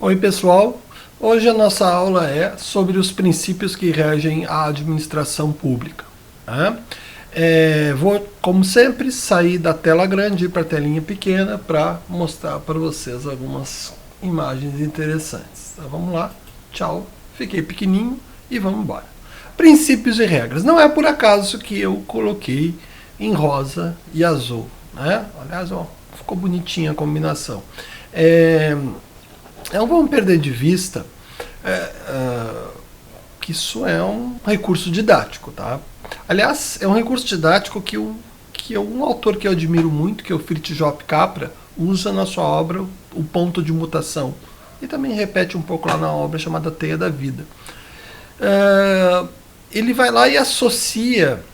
Oi pessoal, hoje a nossa aula é sobre os princípios que regem a administração pública. Né? Vou, como sempre, sair da tela grande e ir para a telinha pequena para mostrar para vocês algumas imagens interessantes. Então, vamos lá, tchau, fiquei pequenininho e vamos embora. Princípios e regras. Não é por acaso que eu coloquei em rosa e azul. Né? Aliás, ó, ficou bonitinha a combinação. Não vamos perder de vista que isso é um recurso didático, tá? Aliás, é um recurso didático que um autor que eu admiro muito, que é o Fritz Job Capra, usa na sua obra o ponto de mutação. E também repete um pouco lá na obra chamada Teia da Vida. Ele vai lá e associa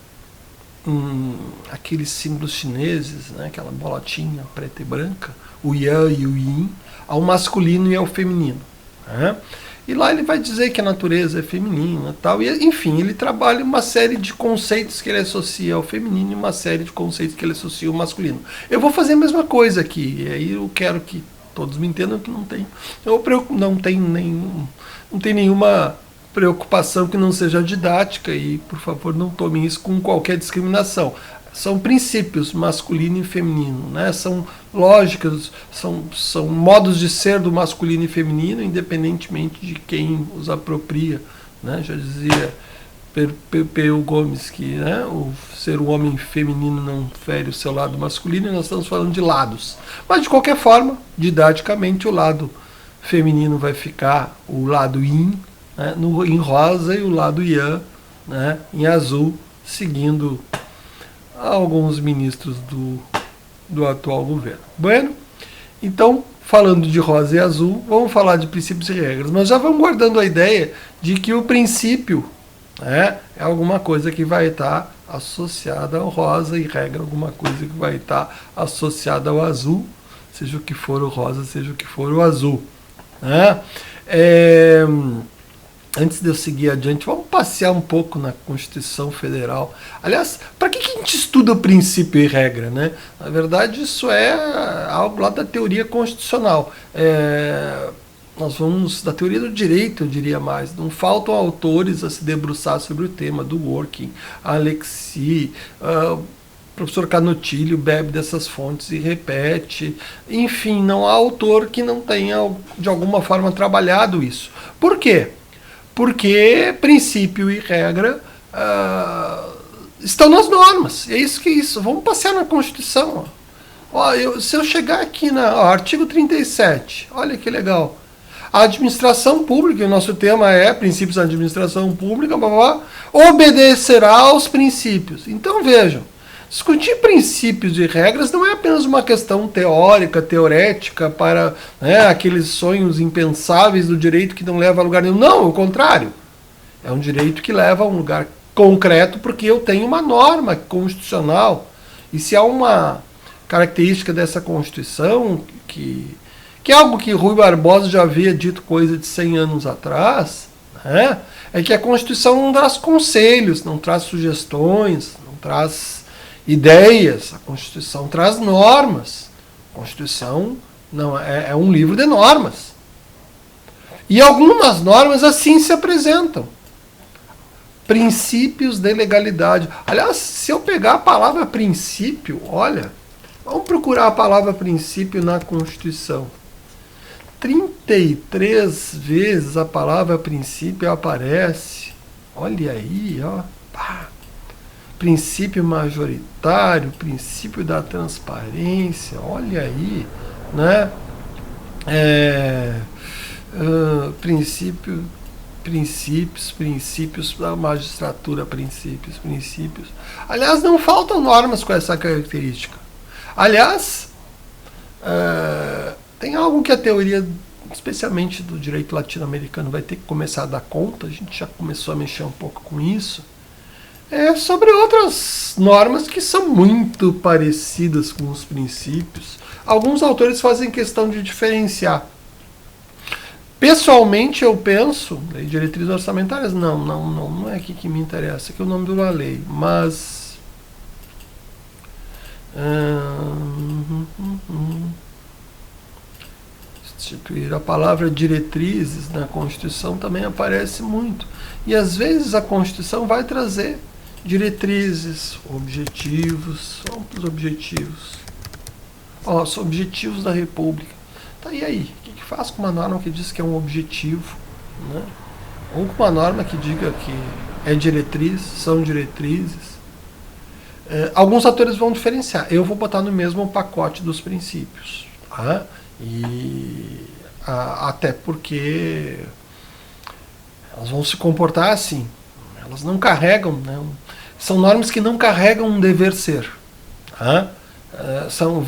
aqueles símbolos chineses, né, aquela bolotinha preta e branca, o Yang e o Yin, ao masculino e ao feminino. Né? E lá ele vai dizer que a natureza é feminina tal, e enfim, ele trabalha uma série de conceitos que ele associa ao feminino e uma série de conceitos que ele associa ao masculino. Eu vou fazer a mesma coisa aqui, e aí eu quero que todos me entendam que não tem nenhuma preocupação que não seja didática, e por favor não tomem isso com qualquer discriminação. São princípios masculino e feminino, né? São lógicas, são modos de ser do masculino e feminino, independentemente de quem os apropria. Né? Já dizia P.U. Gomes que, né, o ser um homem feminino não fere o seu lado masculino, e nós estamos falando de lados. Mas, de qualquer forma, didaticamente, o lado feminino vai ficar o lado yin, né, em rosa, e o lado yang, né, em azul, seguindo alguns ministros do atual governo. Bueno, então, falando de rosa e azul, vamos falar de princípios e regras, mas já vamos guardando a ideia de que o princípio, né, é alguma coisa que vai estar associada ao rosa, e regra alguma coisa que vai estar associada ao azul, seja o que for o rosa, seja o que for o azul. Né? Antes de eu seguir adiante, vamos passear um pouco na Constituição Federal. Aliás, para que a gente estuda o princípio e regra? Né? Na verdade, isso é algo lá da teoria constitucional. Nós vamos da teoria do direito, eu diria mais. Não faltam autores a se debruçar sobre o tema, do Working, Alexi, o professor Canotilho bebe dessas fontes e repete. Enfim, não há autor que não tenha, de alguma forma, trabalhado isso. Por quê? Porque princípio e regra estão nas normas. É isso que é isso. Vamos passear na Constituição. Se eu chegar aqui no artigo 37, olha que legal. A administração pública, o nosso tema é princípios da administração pública, obedecerá aos princípios. Então vejam, discutir princípios e regras não é apenas uma questão teórica, teorética, para, né, aqueles sonhos impensáveis do direito que não leva a lugar nenhum. Não, ao contrário. É um direito que leva a um lugar concreto, porque eu tenho uma norma constitucional. E se há uma característica dessa Constituição, que é algo que Rui Barbosa já havia dito coisa de 100 anos atrás, né, é que a Constituição não traz conselhos, não traz sugestões, não traz ideias. A Constituição traz normas. A Constituição não é um livro de normas. E algumas normas assim se apresentam. Princípios de legalidade. Aliás, se eu pegar a palavra princípio, olha, vamos procurar a palavra princípio na Constituição. 33 vezes a palavra princípio aparece. Olha aí, ó. Pá. Princípio majoritário, princípio da transparência, olha aí, né? Princípios da magistratura, princípios. Aliás, não faltam normas com essa característica. Aliás, tem algo que a teoria, especialmente do direito latino-americano, vai ter que começar a dar conta. A gente já começou a mexer um pouco com isso. Sobre outras normas que são muito parecidas com os princípios. Alguns autores fazem questão de diferenciar. Pessoalmente, eu penso, lei de diretrizes orçamentárias, não é aqui que me interessa, aqui é o nome de uma lei, mas instituir. A palavra diretrizes na Constituição também aparece muito. E às vezes a Constituição vai trazer diretrizes, objetivos, vamos para os objetivos. Ó, os objetivos da República. Tá, e aí? O que faz com uma norma que diz que é um objetivo? Né? Ou com uma norma que diga que é diretriz, são diretrizes? Alguns atores vão diferenciar. Eu vou botar no mesmo pacote dos princípios. Tá? Até porque elas vão se comportar assim. Elas não carregam, né? São normas que não carregam um dever ser. Tá? São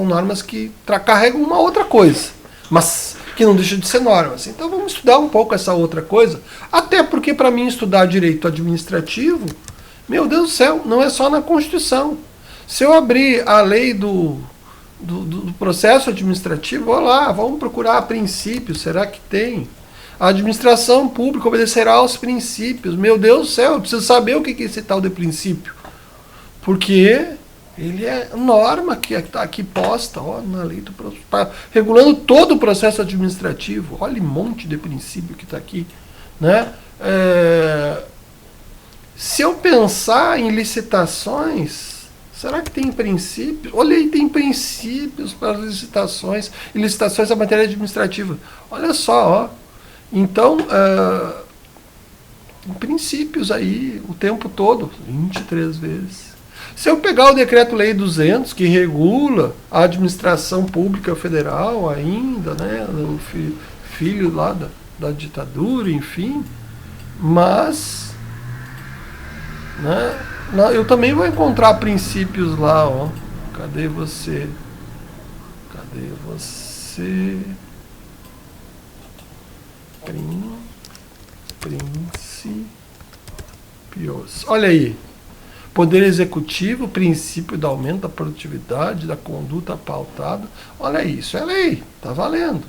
normas que carregam uma outra coisa, mas que não deixam de ser normas. Então vamos estudar um pouco essa outra coisa, até porque para mim estudar direito administrativo, meu Deus do céu, não é só na Constituição. Se eu abrir a lei do processo administrativo, olha lá, vamos procurar princípios, será que tem? A administração pública obedecerá aos princípios. Meu Deus do céu, eu preciso saber o que é esse tal de princípio. Porque ele é norma que está aqui posta, ó, na lei do processo, regulando todo o processo administrativo. Olha um monte de princípio que está aqui. Né? Se eu pensar em licitações, será que tem princípios? Olha aí, tem princípios para licitações. E licitações é matéria administrativa. Olha só, ó. Então, princípios aí o tempo todo, 23 vezes. Se eu pegar o Decreto-Lei 200, que regula a administração pública federal ainda, né, o filho lá da ditadura, enfim, mas, né, eu também vou encontrar princípios lá, ó. Cadê você? Cadê você? Princípios. Olha aí. Poder Executivo, princípio do aumento da produtividade, da conduta pautada. Olha isso, é lei, está valendo.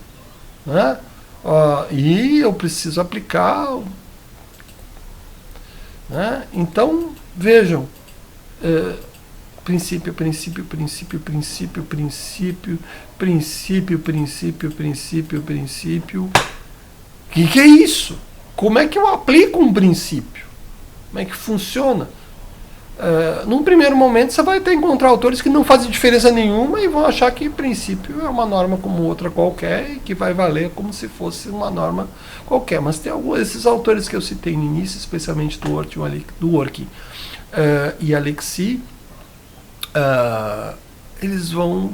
Né? E eu preciso aplicar. Né? Então, vejam. Princípio. O que é isso? Como é que eu aplico um princípio? Como é que funciona? Num primeiro momento você vai até encontrar autores que não fazem diferença nenhuma e vão achar que princípio é uma norma como outra qualquer e que vai valer como se fosse uma norma qualquer. Mas tem alguns desses autores que eu citei no início, especialmente do Dworkin e Alexis, eles vão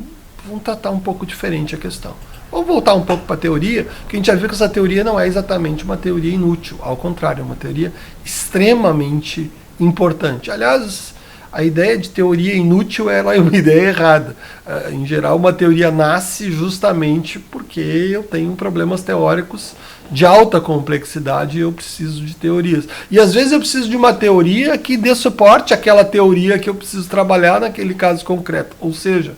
tratar um pouco diferente a questão. Vamos voltar um pouco para a teoria, porque a gente já viu que essa teoria não é exatamente uma teoria inútil, ao contrário, é uma teoria extremamente importante. Aliás, a ideia de teoria inútil ela é uma ideia errada. Em geral, uma teoria nasce justamente porque eu tenho problemas teóricos de alta complexidade e eu preciso de teorias. E às vezes eu preciso de uma teoria que dê suporte àquela teoria que eu preciso trabalhar naquele caso concreto. Ou seja,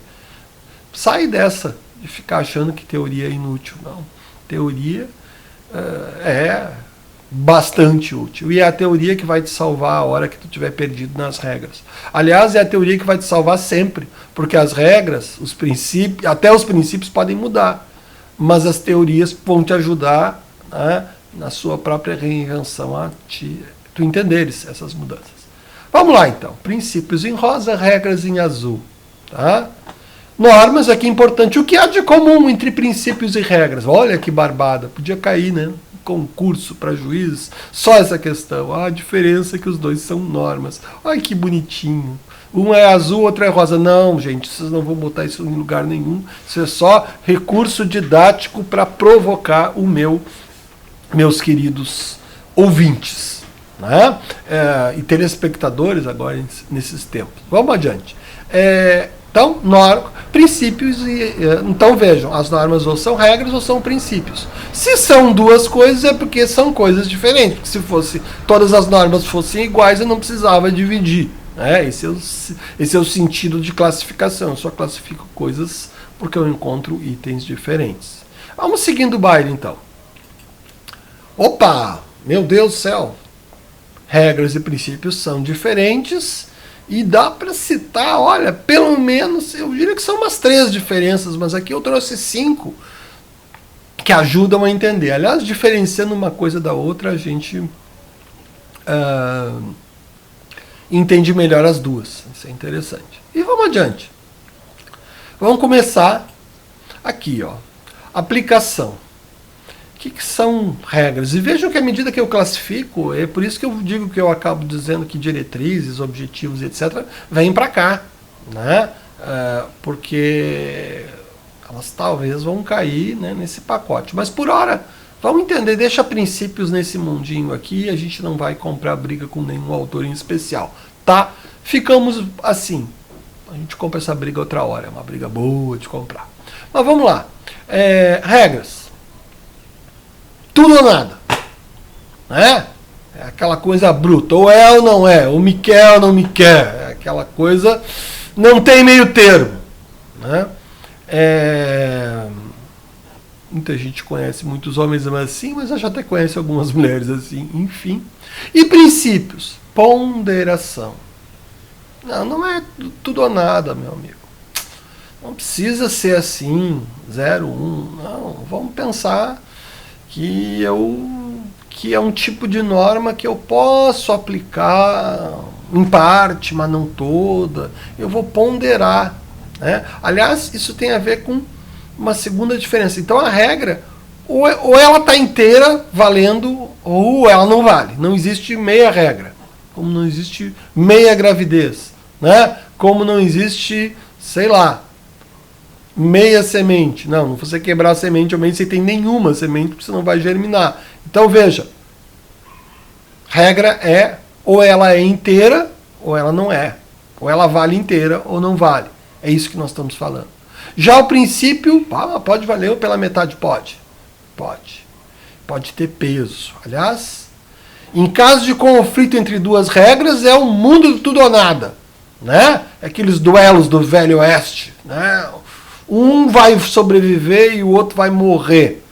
sai dessa de ficar achando que teoria é inútil. Não. Teoria é bastante útil. E é a teoria que vai te salvar a hora que tu estiver perdido nas regras. Aliás, é a teoria que vai te salvar sempre. Porque as regras, os princípios, até os princípios podem mudar. Mas as teorias vão te ajudar, né, na sua própria reinvenção a tu entenderes essas mudanças. Vamos lá então. Princípios em rosa, regras em azul. Tá? Normas, aqui é importante. O que há de comum entre princípios e regras? Olha que barbada. Podia cair, né? Concurso para juízes. Só essa questão. A diferença é que os dois são normas. Olha que bonitinho. Um é azul, outro é rosa. Não, gente, vocês não vão botar isso em lugar nenhum. Isso é só recurso didático para provocar meus queridos ouvintes, né? E telespectadores agora nesses tempos. Vamos adiante. Então, princípios. Então, vejam, as normas ou são regras ou são princípios. Se são duas coisas, é porque são coisas diferentes. Porque se todas as normas fossem iguais, eu não precisava dividir. Esse é o sentido de classificação. Eu só classifico coisas porque eu encontro itens diferentes. Vamos seguindo o baile, então. Opa! Meu Deus do céu! Regras e princípios são diferentes. E dá para citar, olha, pelo menos, eu diria que são umas 3 diferenças, mas aqui eu trouxe 5 que ajudam a entender. Aliás, diferenciando uma coisa da outra, a gente entende melhor as duas. Isso é interessante. E vamos adiante. Vamos começar aqui, ó. Aplicação. O que são regras? E vejam que à medida que eu classifico, é por isso que eu digo que eu acabo dizendo que diretrizes, objetivos, etc., vêm para cá, né? Porque elas talvez vão cair, né, nesse pacote. Mas por hora, vamos entender, deixa princípios nesse mundinho aqui, a gente não vai comprar briga com nenhum autor em especial, tá? Ficamos assim. A gente compra essa briga outra hora, é uma briga boa de comprar. Mas vamos lá. Regras. Tudo ou nada. Né? É aquela coisa bruta. Ou é ou não é. Ou me quer ou não me quer. É aquela coisa... Não tem meio termo. Né? Muita gente conhece muitos homens assim, mas eu já até conhece algumas mulheres assim. Enfim. E princípios. Ponderação. Não é tudo ou nada, meu amigo. Não precisa ser assim, 0, 1. Não, vamos pensar que é um tipo de norma que eu posso aplicar em parte, mas não toda. Eu vou ponderar. Né? Aliás, isso tem a ver com uma segunda diferença. Então a regra, ou ela está inteira valendo, ou ela não vale. Não existe meia regra. Como não existe meia gravidez. Né? Como não existe, sei lá, meia semente. Não você quebrar a semente, realmente você tem nenhuma semente, porque você não vai germinar. Então veja, regra é, ou ela é inteira, ou ela não é. Ou ela vale inteira, ou não vale. É isso que nós estamos falando. Já o princípio, pode valer ou pela metade? Pode. Pode ter peso. Aliás, em caso de conflito entre duas regras, é o mundo do tudo ou nada. Né? Aqueles duelos do Velho Oeste. Né? Um vai sobreviver e o outro vai morrer.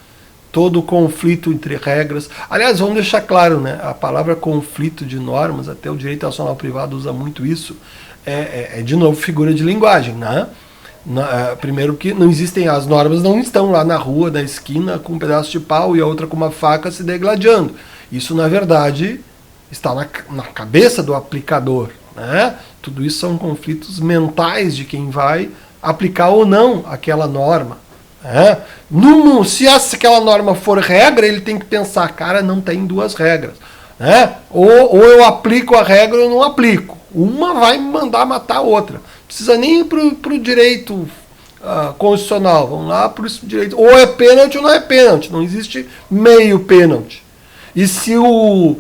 Todo conflito entre regras. Aliás, vamos deixar claro, né? A palavra conflito de normas, até o direito nacional privado usa muito isso, de novo figura de linguagem. Né? Primeiro que não existem, as normas não estão lá na rua, na esquina, com um pedaço de pau e a outra com uma faca se degladiando. Isso, na verdade, está na cabeça do aplicador. Né? Tudo isso são conflitos mentais de quem vai aplicar ou não aquela norma. Né? Se aquela norma for regra, ele tem que pensar, cara, não tem duas regras. Né? Ou eu aplico a regra ou eu não aplico. Uma vai me mandar matar a outra. Não precisa nem ir para o direito constitucional. Vamos lá para o direito. Ou é pênalti ou não é pênalti. Não existe meio pênalti. E se ou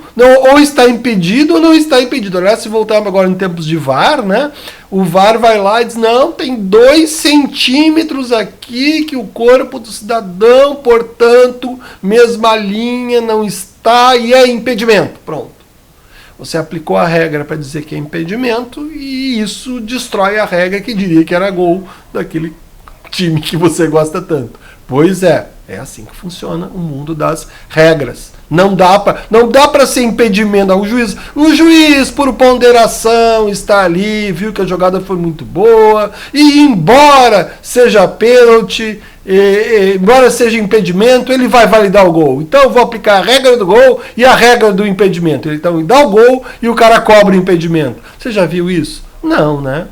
está impedido ou não está impedido. Aliás, se voltarmos agora em tempos de VAR, né? O VAR vai lá e diz, não, tem 2 centímetros aqui que o corpo do cidadão, portanto, mesma linha, não está, e é impedimento. Pronto. Você aplicou a regra para dizer que é impedimento e isso destrói a regra que diria que era gol daquele time que você gosta tanto. Pois é assim que funciona o mundo das regras. Não dá para ser impedimento. O juiz, por ponderação, está ali, viu que a jogada foi muito boa, e embora seja pênalti, embora seja impedimento, ele vai validar o gol. Então eu vou aplicar a regra do gol e a regra do impedimento. Então dá o gol e o cara cobra o impedimento. Você já viu isso? Não, né?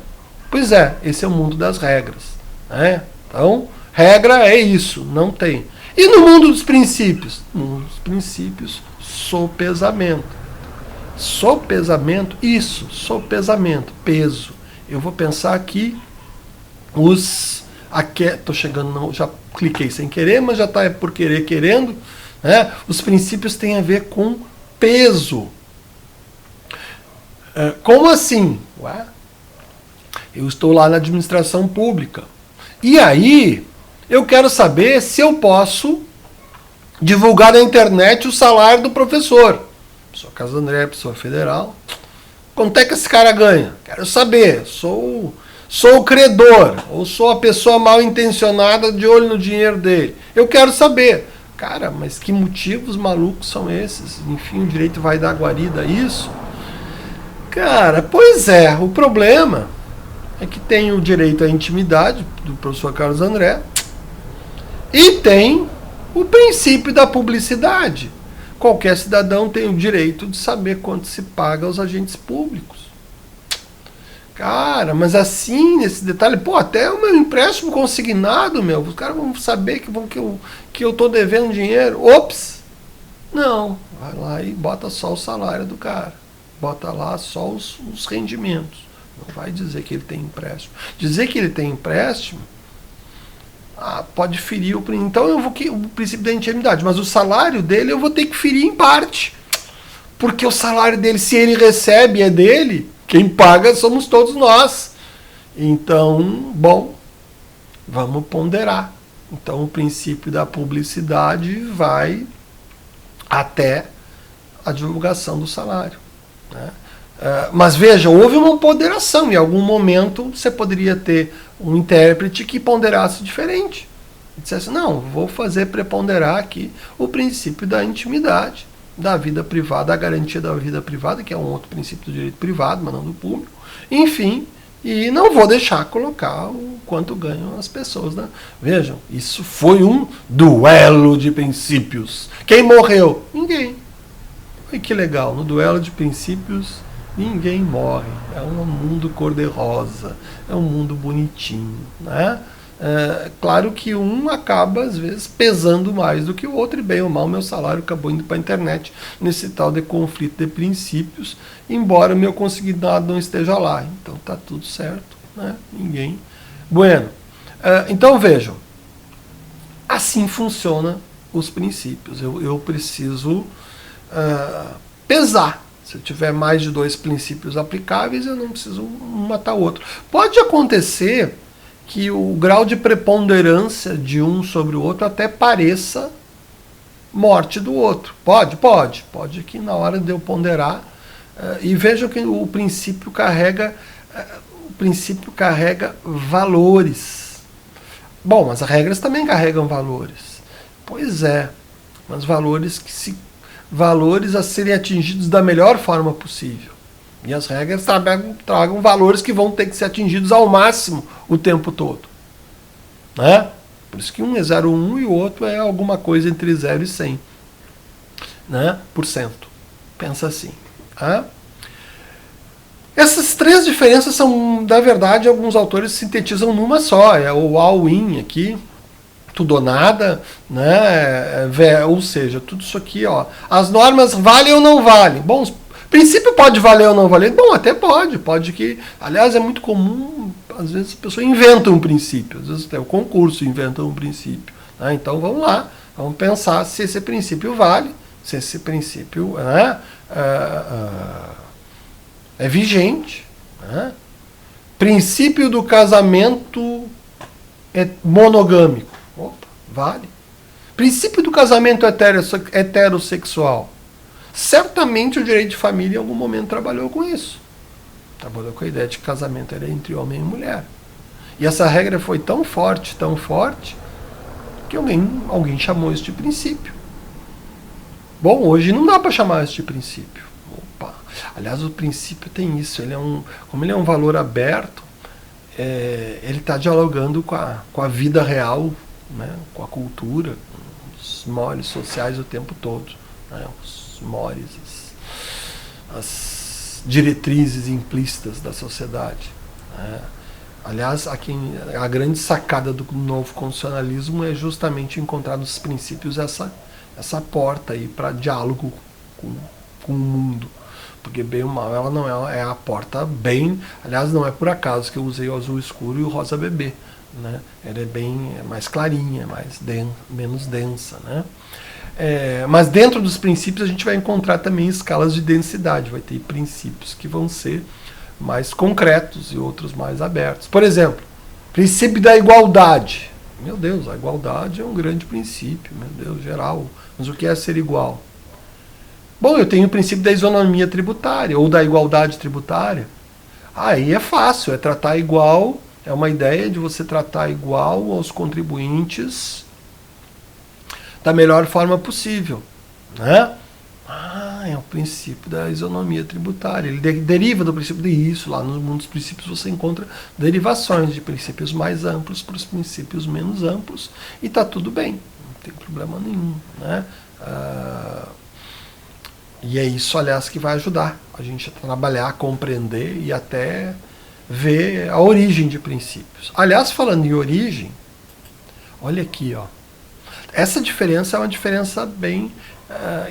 Pois é, esse é o mundo das regras. Né? Então, regra é isso, não tem. E no mundo dos princípios? No mundo dos princípios, sopesamento. Sopesamento, isso, sopesamento, peso. Eu vou pensar aqui estou chegando, não, já cliquei sem querer, mas já está por querer querendo. Né? Os princípios têm a ver com peso. Como assim? Ué? Eu estou lá na administração pública. E aí, eu quero saber se eu posso divulgar na internet o salário do professor. Sou Carlos André, pessoa federal. Quanto é que esse cara ganha? Quero saber. Sou o credor, ou sou a pessoa mal intencionada de olho no dinheiro dele. Eu quero saber. Cara, mas que motivos malucos são esses? Enfim, o direito vai dar guarida a isso? Cara, pois é. O problema é que tem o direito à intimidade do professor Carlos André e tem O princípio da publicidade. Qualquer cidadão tem o direito de saber quanto se paga aos agentes públicos. Cara, mas assim, nesse detalhe, pô, até o meu empréstimo consignado, meu, os caras vão saber que eu tô devendo dinheiro. Ops! Não, vai lá e bota só o salário do cara. Bota lá só os rendimentos. Não vai dizer que ele tem empréstimo. Dizer que ele tem empréstimo, pode ferir o... Então eu vou o princípio da intimidade, mas o salário dele eu vou ter que ferir em parte. Porque o salário dele, se ele recebe, é dele, quem paga somos todos nós. Então, bom, vamos ponderar. Então o princípio da publicidade vai até a divulgação do salário, né? Mas veja, houve uma ponderação. Em algum momento você poderia ter um intérprete que ponderasse diferente. E dissesse, não, vou fazer preponderar aqui o princípio da intimidade, da vida privada, a garantia da vida privada, que é um outro princípio do direito privado, mas não do público. Enfim, e não vou deixar colocar o quanto ganham as pessoas, né? Vejam, isso foi um duelo de princípios. Quem morreu? Ninguém. E que legal, no duelo de princípios ninguém morre. É um mundo cor-de-rosa, é um mundo bonitinho, né? Claro que um acaba, às vezes, pesando mais do que o outro, e bem ou mal, meu salário acabou indo para a internet nesse tal de conflito de princípios, embora o meu consignado não esteja lá. Então tá tudo certo, né? Ninguém. Bueno, então vejam, assim funciona os princípios. Eu preciso pesar. Se eu tiver mais de 2 princípios aplicáveis, eu não preciso um matar o outro. Pode acontecer que o grau de preponderância de um sobre o outro até pareça morte do outro. Pode que na hora de eu ponderar, e vejam que o princípio carrega valores. Bom, mas as regras também carregam valores. Pois é, mas valores a serem atingidos da melhor forma possível. E as regras tragam valores que vão ter que ser atingidos ao máximo o tempo todo, né? Por isso que um é 0,1 e o outro é alguma coisa entre 0 e 100, né? por cento. Pensa assim. Tá? Essas 3 diferenças são, na verdade, alguns autores sintetizam numa só. É o all-in aqui, tudo ou nada, né? Ou seja, tudo isso aqui, ó. As normas valem ou não valem? Bom, o princípio pode valer ou não valer? Bom, até pode que, aliás, é muito comum, às vezes a pessoa inventa um princípio, às vezes até o concurso inventa um princípio, né? Então vamos lá, vamos pensar se esse princípio vale, se esse princípio, né, é vigente, né? Princípio do casamento monogâmico. Opa, vale. Princípio do casamento heterossexual. Certamente o direito de família em algum momento trabalhou com isso. Trabalhou com a ideia de que casamento era entre homem e mulher. E essa regra foi tão forte, que alguém chamou isso de princípio. Bom, hoje não dá para chamar isso de princípio. Opa. Aliás, o princípio tem isso. Como ele é um valor aberto, ele está dialogando com a vida real, né, com a cultura, com os mores sociais o tempo todo, né, os mores, as diretrizes implícitas da sociedade, né. Aliás, a grande sacada do novo constitucionalismo é justamente encontrar nos princípios essa porta aí para diálogo com o mundo. Porque bem ou mal ela não é a porta bem... Aliás, não é por acaso que eu usei o azul escuro e o rosa bebê, né? Ela é mais clarinha, menos densa, né? Mas dentro dos princípios a gente vai encontrar também escalas de densidade. Vai ter princípios que vão ser mais concretos e outros mais abertos. Por exemplo, princípio da igualdade. Meu Deus, a igualdade é um grande princípio, meu Deus, geral. Mas o que é ser igual? Bom, eu tenho o princípio da isonomia tributária, ou da igualdade tributária. Aí é fácil, é tratar igual, é uma ideia de você tratar igual aos contribuintes da melhor forma possível, né? É o princípio da isonomia tributária. Ele deriva do princípio disso. Lá no mundo dos princípios você encontra derivações de princípios mais amplos para os princípios menos amplos, e está tudo bem. tem problema nenhum, né? E é isso, aliás, que vai ajudar a gente a trabalhar, a compreender e até ver a origem de princípios. Aliás, falando em origem, olha aqui, ó. Essa diferença é uma diferença bem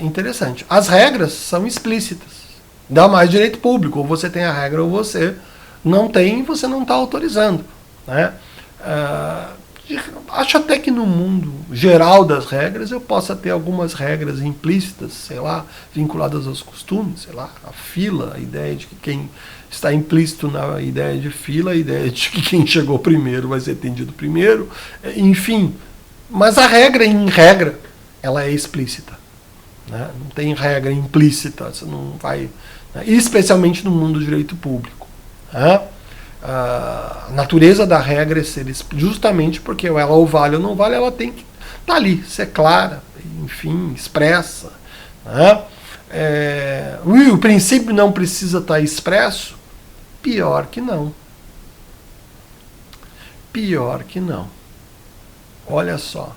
interessante. As regras são explícitas. Dá mais direito público. Ou você tem a regra ou você não tem, você não está autorizando, né? Acho até que no mundo geral das regras eu possa ter algumas regras implícitas, sei lá, vinculadas aos costumes, sei lá, a fila, a ideia de que quem está implícito na ideia de fila, a ideia de que quem chegou primeiro vai ser atendido primeiro, enfim. Mas a regra, em regra, ela é explícita, né? Não tem regra implícita, você não vai, né? Especialmente no mundo do direito público, né? A natureza da regra é ser justamente porque ela ou vale ou não vale, ela tem que estar ali, ser clara, enfim, expressa, né? O princípio não precisa estar expresso? Pior que não. Pior que não. Olha só,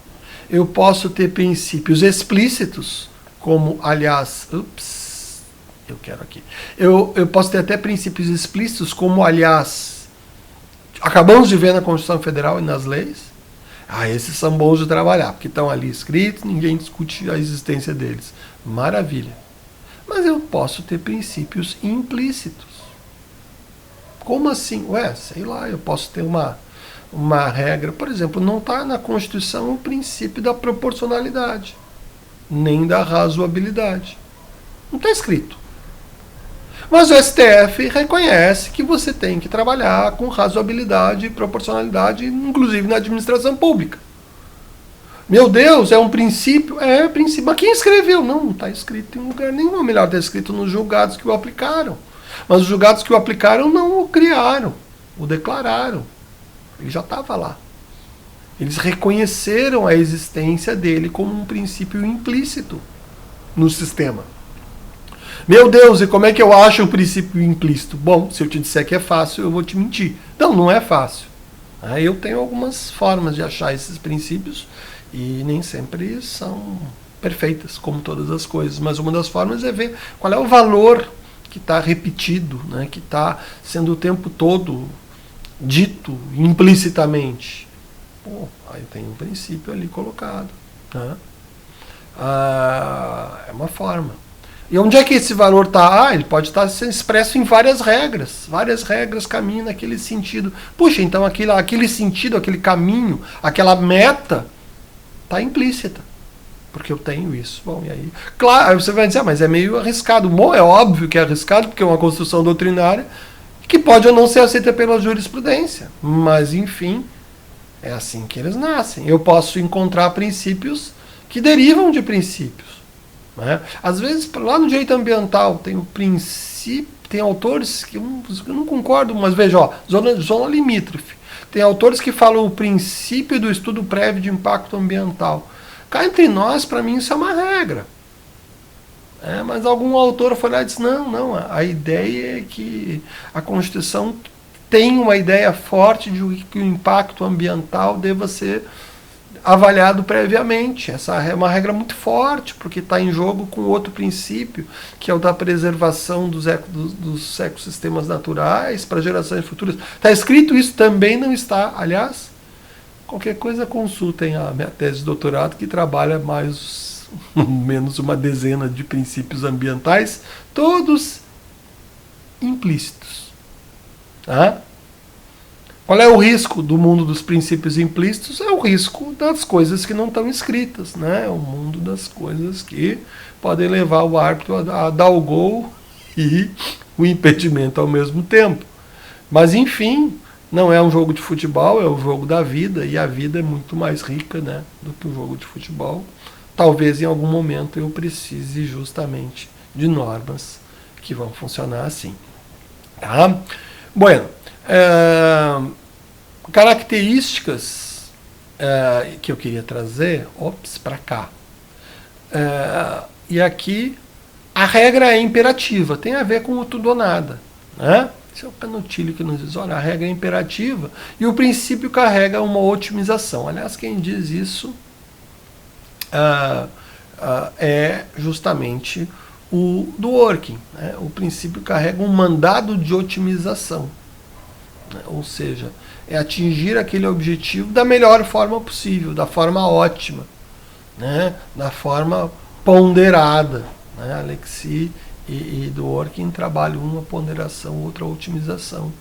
eu posso ter princípios explícitos, como, aliás, eu quero aqui. Eu posso ter até princípios explícitos, como, aliás, acabamos de ver na Constituição Federal e nas leis. Esses são bons de trabalhar, porque estão ali escritos, ninguém discute a existência deles. Maravilha. Mas eu posso ter princípios implícitos. Como assim? Sei lá, eu posso ter uma regra, por exemplo, não está na Constituição o princípio da proporcionalidade, nem da razoabilidade. Não está escrito. Mas o STF reconhece que você tem que trabalhar com razoabilidade e proporcionalidade, inclusive na administração pública. Meu Deus, é um princípio? É princípio. Mas quem escreveu? Não está escrito em lugar nenhum. Melhor, está escrito nos julgados que o aplicaram. Mas os julgados que o aplicaram não o criaram, o declararam. Ele já estava lá. Eles reconheceram a existência dele como um princípio implícito no sistema. Meu Deus, e como é que eu acho o princípio implícito? Bom, se eu te disser que é fácil, eu vou te mentir. Não é fácil. Eu tenho algumas formas de achar esses princípios e nem sempre são perfeitas, como todas as coisas. Mas uma das formas é ver qual é o valor que está repetido, né, que está sendo o tempo todo dito implicitamente. Aí tem um princípio ali colocado, né? É uma forma. E onde é que esse valor está? Ele pode estar sendo expresso em várias regras. Várias regras caminham naquele sentido. Puxa, então aquele sentido, aquele caminho, aquela meta está implícita. Porque eu tenho isso. Bom, e aí? Claro, aí você vai dizer, mas é meio arriscado. Bom, é óbvio que é arriscado, porque é uma construção doutrinária que pode ou não ser aceita pela jurisprudência. Mas, enfim, é assim que eles nascem. Eu posso encontrar princípios que derivam de princípios. Né? Às vezes, lá no direito ambiental, tem um princípio, tem autores que eu não concordo, mas veja, zona limítrofe. Tem autores que falam o princípio do estudo prévio de impacto ambiental. Cá entre nós, para mim, isso é uma regra. Mas algum autor foi lá e disse, não, a ideia é que a Constituição tem uma ideia forte de que o impacto ambiental deva ser avaliado previamente. Essa é uma regra muito forte, porque está em jogo com outro princípio, que é o da preservação dos ecossistemas naturais para gerações futuras. Está escrito isso? Também não está. Aliás, qualquer coisa consultem a minha tese de doutorado, que trabalha mais ou menos uma dezena de princípios ambientais, todos implícitos. Tá? Qual é o risco do mundo dos princípios implícitos? É o risco das coisas que não estão escritas, né? É o mundo das coisas que podem levar o árbitro a dar o gol e o impedimento ao mesmo tempo. Mas, enfim, não é um jogo de futebol, é o jogo da vida, e a vida é muito mais rica, né, do que o jogo de futebol. Talvez em algum momento eu precise justamente de normas que vão funcionar assim. Tá? Bueno. Características que eu queria trazer, para cá. E aqui a regra é imperativa, tem a ver com o tudo ou nada, né? Esse é o Canutilho que nos diz, olha, a regra é imperativa e o princípio carrega uma otimização. Aliás, quem diz isso é justamente o do working, né? O princípio carrega um mandado de otimização, né? Ou seja, é atingir aquele objetivo da melhor forma possível, da forma ótima, né? Da forma ponderada, né? Alexi e do working trabalham uma ponderação, outra otimização.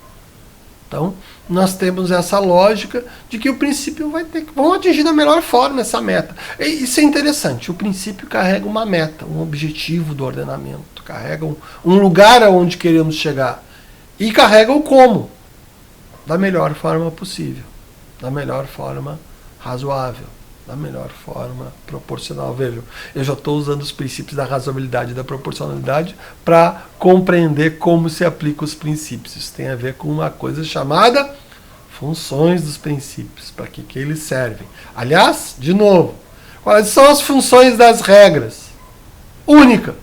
Então, nós temos essa lógica de que o princípio vão atingir da melhor forma essa meta. E isso é interessante. O princípio carrega uma meta, um objetivo do ordenamento, carrega um lugar aonde queremos chegar e carrega o como, da melhor forma possível, da melhor forma razoável, da melhor forma proporcional. Vejam, eu já estou usando os princípios da razoabilidade e da proporcionalidade para compreender como se aplicam os princípios. Isso tem a ver com uma coisa chamada funções dos princípios, para que eles servem. Aliás, de novo, quais são as funções das regras? Única.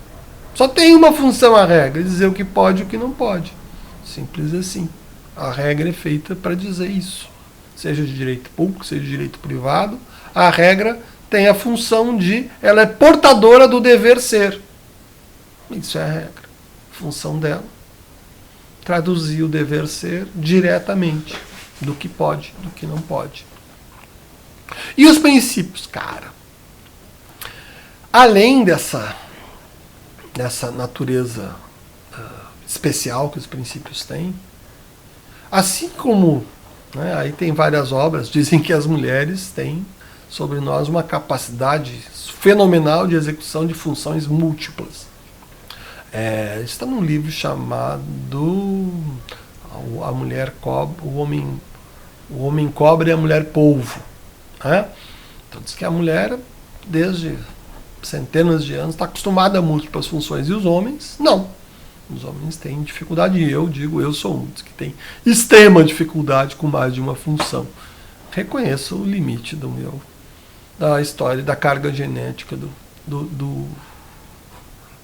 Só tem uma função a regra, dizer o que pode e o que não pode. Simples assim. A regra é feita para dizer isso. Seja de direito público, seja de direito privado, a regra tem a função de, ela é portadora do dever ser. Isso é a regra. A função dela, traduzir o dever ser diretamente do que pode, do que não pode. E os princípios, cara? Além dessa natureza especial que os princípios têm, assim como, né, aí tem várias obras, dizem que as mulheres têm sobre nós uma capacidade fenomenal de execução de funções múltiplas. Está num livro chamado A Mulher Cobra, o Homem Cobra e a Mulher Polvo. Né? Então diz que a mulher, desde centenas de anos, está acostumada a múltiplas funções, e os homens não. Os homens têm dificuldade, e eu sou um dos que tem extrema dificuldade com mais de uma função. Reconheço o limite da história, da carga genética do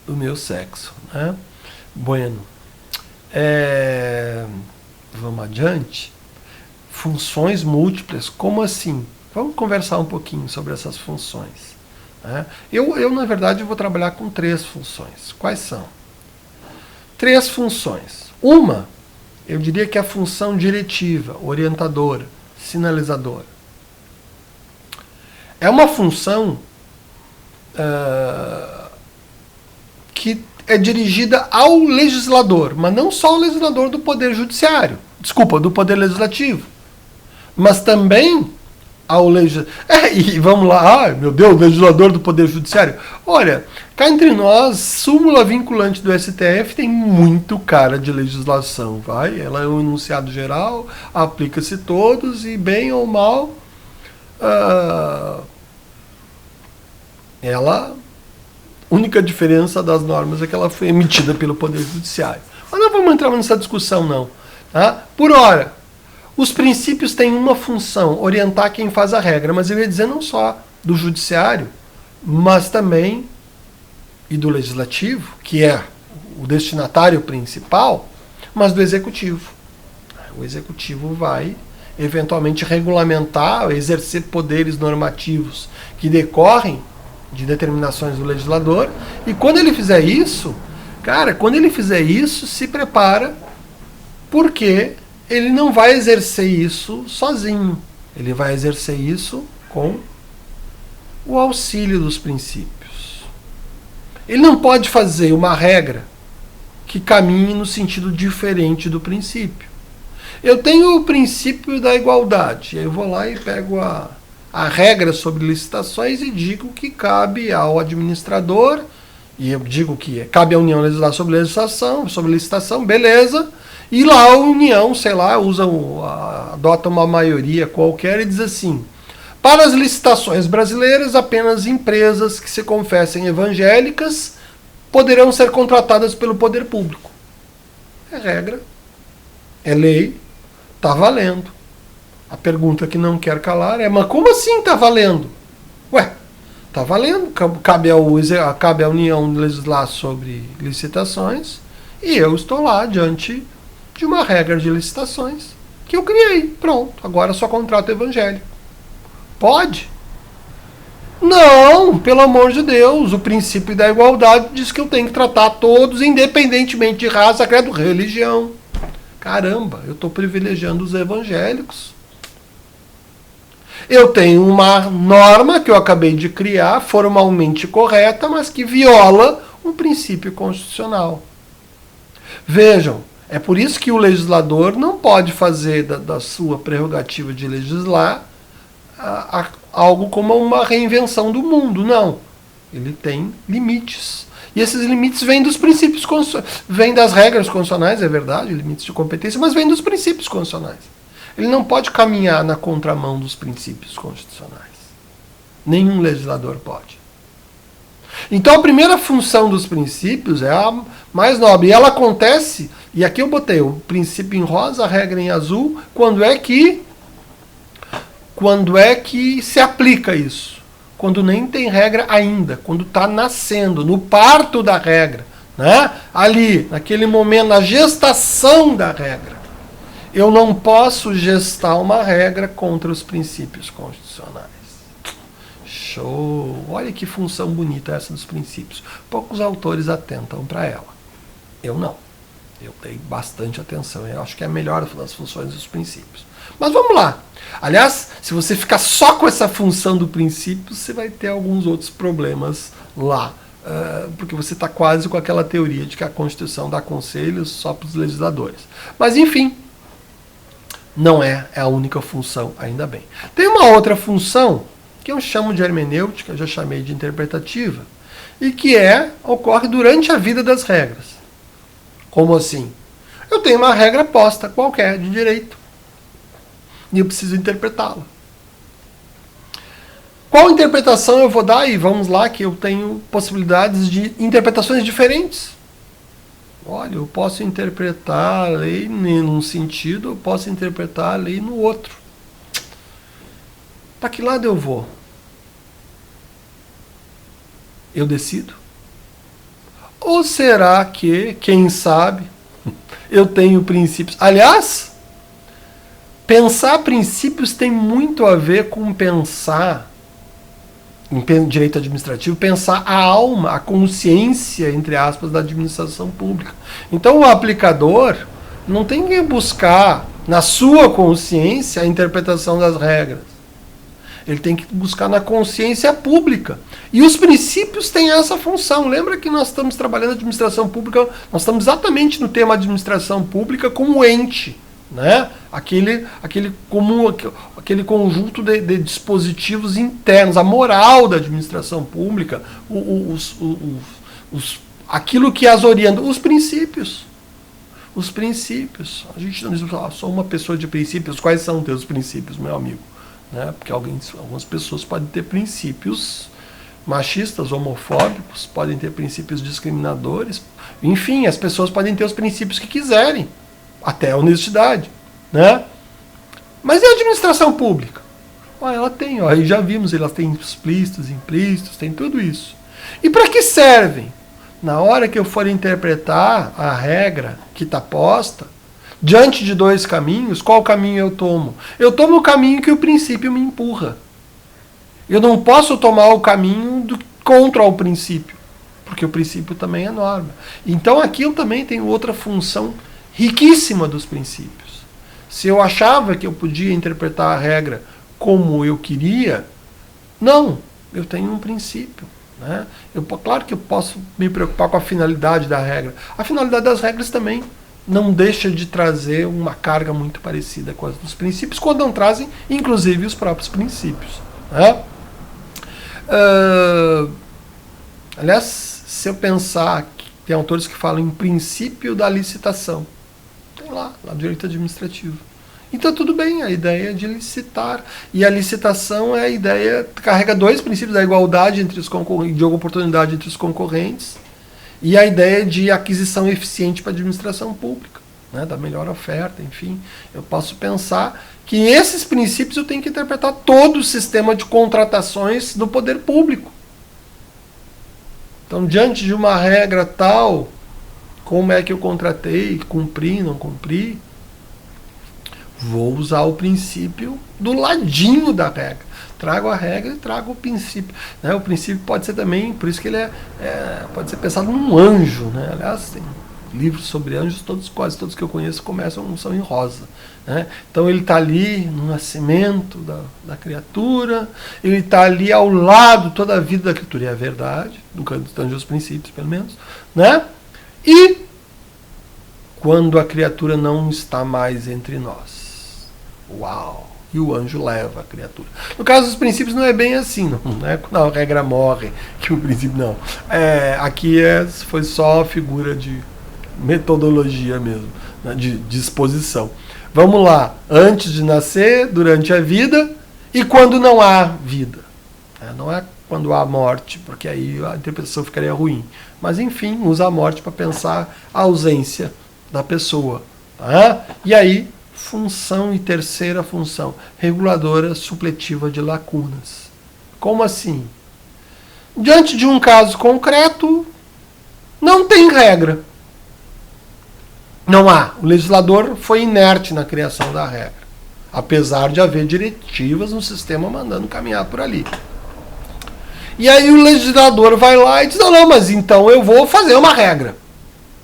meu sexo. Né? Bueno. Vamos adiante. Funções múltiplas, como assim? Vamos conversar um pouquinho sobre essas funções. Né? Eu, na verdade, vou trabalhar com 3 funções. Quais são? 3 funções. Uma, eu diria que é a função diretiva, orientadora, sinalizadora. É uma função que é dirigida ao legislador, mas não só ao legislador do Poder Judiciário, do Poder Legislativo, mas também ao legislador. E vamos lá, meu Deus, legislador do Poder Judiciário. Olha, cá entre nós, súmula vinculante do STF tem muito cara de legislação, vai? Ela é um enunciado geral, aplica-se todos e, bem ou mal, ela, única diferença das normas é que ela foi emitida pelo Poder Judiciário. Mas não vamos entrar nessa discussão, não. Tá? Por ora, os princípios têm uma função, orientar quem faz a regra, mas eu ia dizer não só do Judiciário, mas também e do Legislativo, que é o destinatário principal, mas do Executivo. O Executivo vai eventualmente regulamentar, exercer poderes normativos que decorrem de determinações do legislador, e quando ele fizer isso, se prepara, porque ele não vai exercer isso sozinho, ele vai exercer isso com o auxílio dos princípios. Ele não pode fazer uma regra que caminhe no sentido diferente do princípio. Eu tenho o princípio da igualdade, eu vou lá e pego a regra sobre licitações e digo que cabe ao administrador, e eu digo que cabe à União legislar sobre licitação, beleza, e lá a União, adota uma maioria qualquer e diz assim: para as licitações brasileiras, apenas empresas que se confessem evangélicas poderão ser contratadas pelo poder público. É regra, é lei, está valendo. A pergunta que não quer calar é: mas como assim está valendo? Ué, está valendo, cabe à União legislar sobre licitações, e eu estou lá diante de uma regra de licitações que eu criei. Pronto, agora só contrato evangélico. Pode? Não, pelo amor de Deus, o princípio da igualdade diz que eu tenho que tratar todos, independentemente de raça, credo, religião. Caramba, eu estou privilegiando os evangélicos. Eu tenho uma norma que eu acabei de criar, formalmente correta, mas que viola um princípio constitucional. Vejam, é por isso que o legislador não pode fazer da sua prerrogativa de legislar algo como uma reinvenção do mundo. Não. Ele tem limites. E esses limites vêm dos princípios constitucionais. Vêm das regras constitucionais, é verdade, limites de competência, mas vêm dos princípios constitucionais. Ele não pode caminhar na contramão dos princípios constitucionais. Nenhum legislador pode. Então a primeira função dos princípios é a mais nobre. E ela acontece, e aqui eu botei o princípio em rosa, a regra em azul, quando é que se aplica isso? Quando nem tem regra ainda, quando está nascendo, no parto da regra, né? Ali, naquele momento, na gestação da regra. Eu não posso gestar uma regra contra os princípios constitucionais. Show! Olha que função bonita essa dos princípios. Poucos autores atentam para ela. Eu não. Eu dei bastante atenção. Eu acho que é a melhor das funções dos princípios. Mas vamos lá. Aliás, se você ficar só com essa função do princípio, você vai ter alguns outros problemas lá. Porque você está quase com aquela teoria de que a Constituição dá conselhos só para os legisladores. Mas, enfim, não é a única função, ainda bem. Tem uma outra função que eu chamo de hermenêutica, já chamei de interpretativa, e que ocorre durante a vida das regras. Como assim? Eu tenho uma regra posta qualquer de direito e eu preciso interpretá-la. Qual interpretação eu vou dar? E vamos lá, que eu tenho possibilidades de interpretações diferentes. Olha, eu posso interpretar a lei num sentido, eu posso interpretar a lei no outro. Para que lado eu vou? Eu decido? Ou será que, quem sabe, eu tenho princípios? Aliás, pensar princípios tem muito a ver com pensar, em direito administrativo, pensar a alma, a consciência, entre aspas, da administração pública. Então o aplicador não tem que buscar na sua consciência a interpretação das regras. Ele tem que buscar na consciência pública. E os princípios têm essa função. Lembra que nós estamos trabalhando administração pública, nós estamos exatamente no tema administração pública como ente, né? Aquele conjunto de dispositivos internos, a moral da administração pública, aquilo que as orienta, os princípios. Os princípios. A gente não diz, sou uma pessoa de princípios. Quais são os teus princípios, meu amigo? Né? Porque algumas pessoas podem ter princípios machistas, homofóbicos, podem ter princípios discriminadores. Enfim, as pessoas podem ter os princípios que quiserem, até a honestidade, né? Mas e a administração pública? Ela tem, aí já vimos, elas têm explícitos, implícitos, tem tudo isso. E para que servem? Na hora que eu for interpretar a regra que está posta, diante de dois caminhos, qual caminho eu tomo? Eu tomo o caminho que o princípio me empurra. Eu não posso tomar o caminho contra o princípio, porque o princípio também é norma. Então aqui eu também tenho outra função riquíssima dos princípios. Se eu achava que eu podia interpretar a regra como eu queria, não, eu tenho um princípio. Né? Claro que eu posso me preocupar com a finalidade da regra. A finalidade das regras também não deixa de trazer uma carga muito parecida com as dos princípios, quando não trazem, inclusive, os próprios princípios. Né? Aliás, se eu pensar que tem autores que falam em princípio da licitação, tem lá no direito administrativo. Então tudo bem, a ideia é de licitar. E a licitação é a ideia, carrega dois princípios, da igualdade entre os concorrentes, de oportunidade entre os concorrentes, e a ideia de aquisição eficiente para a administração pública, né, da melhor oferta, enfim. Eu posso pensar que esses princípios eu tenho que interpretar todo o sistema de contratações do poder público. Então, diante de uma regra tal, como é que eu contratei, cumpri, não cumpri? Vou usar o princípio do ladinho da regra. Trago a regra e trago o princípio. Né? O princípio pode ser também, por isso que ele pode ser pensado num anjo. Né? Aliás, tem livros sobre anjos, quase todos que eu conheço são em rosa. Né? Então ele está ali no nascimento da criatura, ele está ali ao lado toda a vida da criatura, e é verdade, no canto dos princípios, pelo menos. Né? E quando a criatura não está mais entre nós. Uau! E o anjo leva a criatura. No caso dos princípios não é bem assim, não é quando a regra morre que o princípio não. Aqui foi só figura de metodologia mesmo, né, de disposição. Vamos lá, antes de nascer, durante a vida e quando não há vida. Não é quando há morte, porque aí a interpretação ficaria ruim. Mas enfim, usa a morte para pensar a ausência da pessoa. Tá? E aí, função e terceira função, reguladora supletiva de lacunas. Como assim? Diante de um caso concreto, não tem regra. Não há. O legislador foi inerte na criação da regra, apesar de haver diretivas no sistema mandando caminhar por ali. E aí o legislador vai lá e diz, não, mas então eu vou fazer uma regra.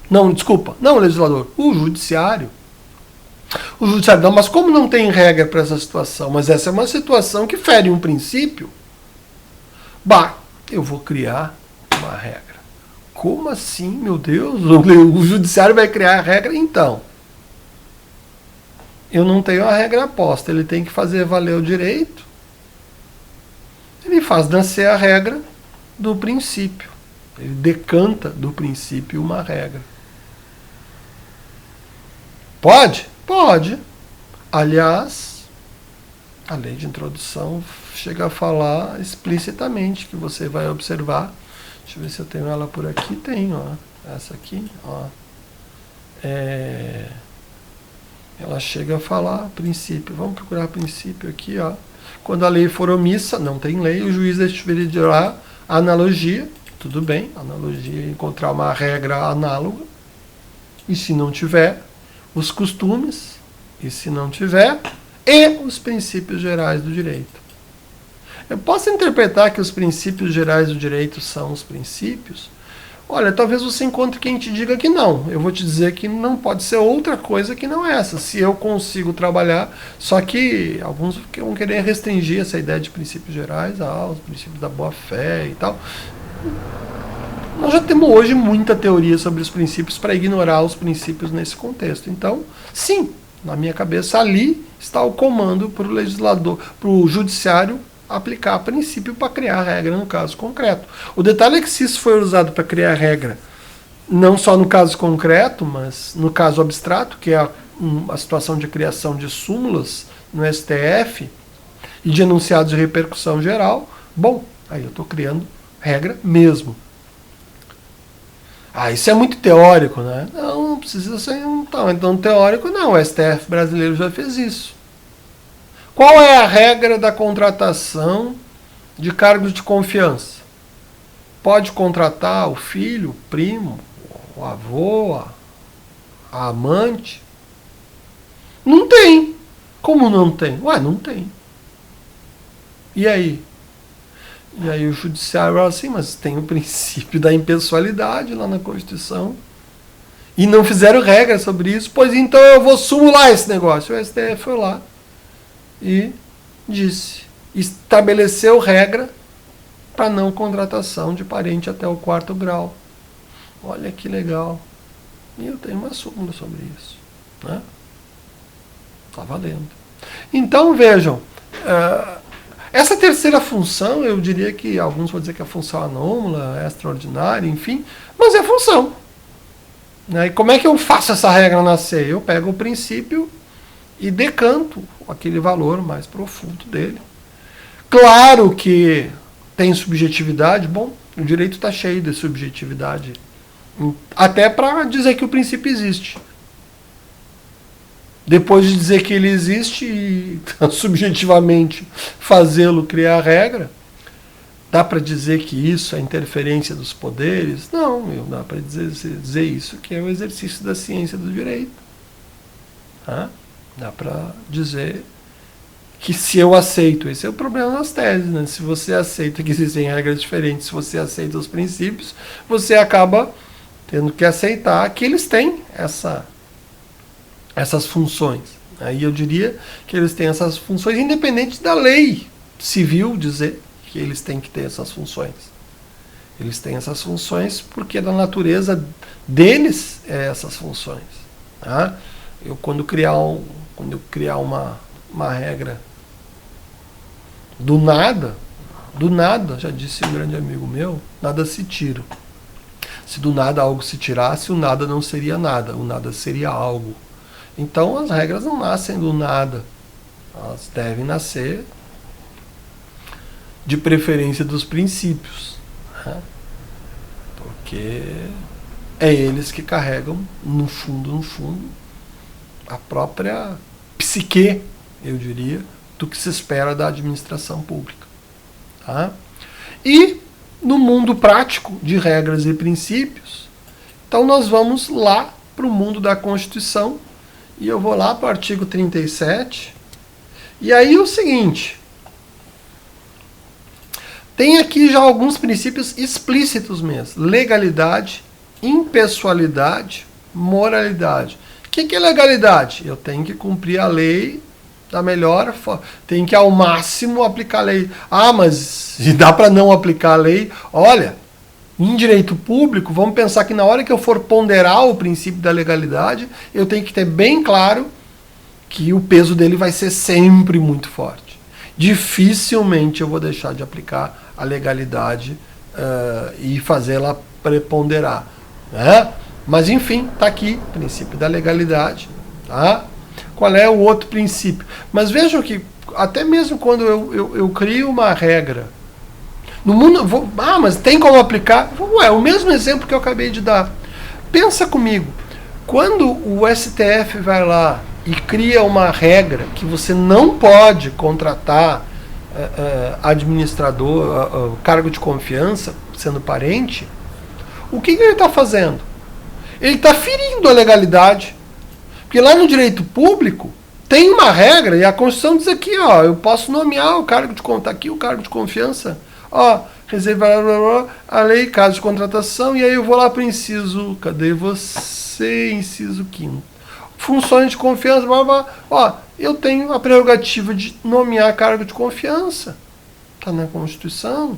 Não, desculpa, não o legislador, o judiciário. O judiciário, não, mas como não tem regra para essa situação? Mas essa é uma situação que fere um princípio. Eu vou criar uma regra. Como assim, meu Deus? O judiciário vai criar a regra? Então, eu não tenho a regra posta. Ele tem que fazer valer o direito. Ele faz nascer a regra do princípio. Ele decanta do princípio uma regra. Pode? Pode. Aliás, a lei de introdução chega a falar explicitamente que você vai observar. Deixa eu ver se eu tenho ela por aqui. Tenho, ó. Essa aqui, ó. Ela chega a falar princípio. Vamos procurar princípio aqui, ó. Quando a lei for omissa, não tem lei, o juiz decidirá a analogia. Tudo bem, analogia é encontrar uma regra análoga. E se não tiver, os costumes. E se não tiver, e os princípios gerais do direito. Eu posso interpretar que os princípios gerais do direito são os princípios? Olha, talvez você encontre quem te diga que não. Eu vou te dizer que não pode ser outra coisa que não essa. Se eu consigo trabalhar, só que alguns vão querer restringir essa ideia de princípios gerais aos princípios da boa-fé e tal. Nós já temos hoje muita teoria sobre os princípios para ignorar os princípios nesse contexto. Então, sim, na minha cabeça ali está o comando para o legislador, para o judiciário aplicar princípio para criar regra no caso concreto. O detalhe é que se isso for usado para criar regra, não só no caso concreto, mas no caso abstrato, que é a situação de criação de súmulas no STF e de enunciados de repercussão geral, bom, aí eu estou criando regra mesmo. Isso é muito teórico, né? Não precisa ser então teórico não, o STF brasileiro já fez isso. Qual é a regra da contratação de cargos de confiança? Pode contratar o filho, o primo, o avô, a amante? Não tem. Como não tem? Não tem. E aí? E aí o judiciário fala assim, mas tem o princípio da impessoalidade lá na Constituição. E não fizeram regra sobre isso, pois então eu vou sumular esse negócio. O STF foi lá e estabeleceu regra para não contratação de parente até o 4º grau. Olha que legal. E eu tenho uma súmula sobre isso. Né? Tá valendo. Então vejam, essa terceira função, eu diria que alguns vão dizer que é função anômala, extraordinária, enfim, mas é função. Né? E como é que eu faço essa regra nascer? Eu pego o princípio e decanto aquele valor mais profundo dele. Claro que tem subjetividade, bom, o direito está cheio de subjetividade, até para dizer que o princípio existe. Depois de dizer que ele existe e subjetivamente fazê-lo criar regra, dá para dizer que isso é interferência dos poderes? Não, dá para dizer isso que é o exercício da ciência do direito. Tá? Dá para dizer que se eu aceito, esse é o problema das teses, né? Se você aceita que existem regras diferentes, se você aceita os princípios, você acaba tendo que aceitar que eles têm essas funções. Aí eu diria que eles têm essas funções independente da lei civil dizer que eles têm que ter essas funções. Eles têm essas funções porque da natureza deles é essas funções. Tá? Quando eu criar uma regra do nada, já disse um grande amigo meu, nada se tira. Se do nada algo se tirasse, o nada não seria nada, o nada seria algo. Então as regras não nascem do nada, elas devem nascer de preferência dos princípios, né? Porque é eles que carregam no fundo, a própria psique, eu diria, do que se espera da administração pública. Tá? E no mundo prático de regras e princípios, então nós vamos lá para o mundo da Constituição, e eu vou lá para o artigo 37, e aí é o seguinte, tem aqui já alguns princípios explícitos mesmo, legalidade, impessoalidade, moralidade. O que é legalidade? Eu tenho que cumprir a lei da melhor forma. Tem que ao máximo aplicar a lei. Ah, mas se dá para não aplicar a lei, olha, em direito público, vamos pensar que na hora que eu for ponderar o princípio da legalidade, eu tenho que ter bem claro que o peso dele vai ser sempre muito forte. Dificilmente eu vou deixar de aplicar a legalidade e fazê-la preponderar. Né? Mas enfim, está aqui, princípio da legalidade. Tá? Qual é o outro princípio? Mas vejam que até mesmo quando eu crio uma regra, no mundo, mas tem como aplicar? Ué, o mesmo exemplo que eu acabei de dar. Pensa comigo, quando o STF vai lá e cria uma regra que você não pode contratar administrador, cargo de confiança, sendo parente, o que ele está fazendo? Ele está ferindo a legalidade. Porque lá no direito público tem uma regra, e a Constituição diz aqui, ó, eu posso nomear o cargo de conta aqui, o cargo de confiança, ó, reservar a lei, caso de contratação, e aí eu vou lá para o inciso, cadê você? Inciso 5º. Funções de confiança, blá, blá, ó, eu tenho a prerrogativa de nomear cargo de confiança. Está na Constituição.